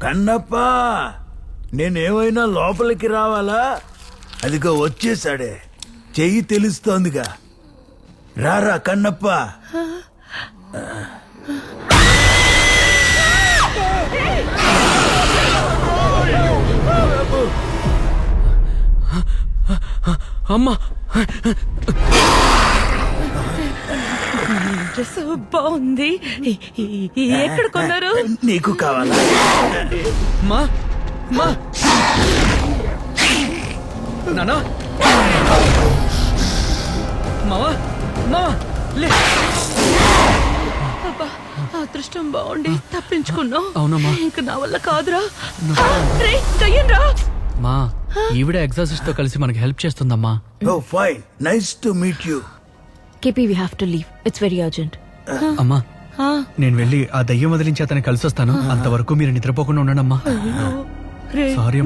కన్నప్ప, నేనేమైనా లోపలికి రావాలా? అదిగో వచ్చేసాడే, చెయ్యి తెలుస్తోందిగా. రారా కన్నప్ప. అమ్మా, డ్రెస్ బాగుంది. ఎక్కడ కొన్నారు? నీకు కావాలా? మా మా నానా, మావా మావా లే. అబ్బా, అదృష్టం బాగుండి తప్పించుకున్నావు. అవునమ్మా. ఇంక నా వల్ల కాదురా. రేయ్, దయ్యంరా. మా ఈవిడ ఎగ్జాసిస్ట్ తో కలిసి మనకి హెల్ప్ చేస్తుందమ్మా. Oh fine, nice to meet you. కేపీ, we have to leave. It's very urgent. అమ్మా, నేను వెళ్ళి ఆ దయ్యం వదిలించి అతన్ని కలిసి వస్తాను. అంతవరకు మీరు నిద్రపోకుండా ఉండండి అమ్మా. రేయ్, సారీ అమ్మా.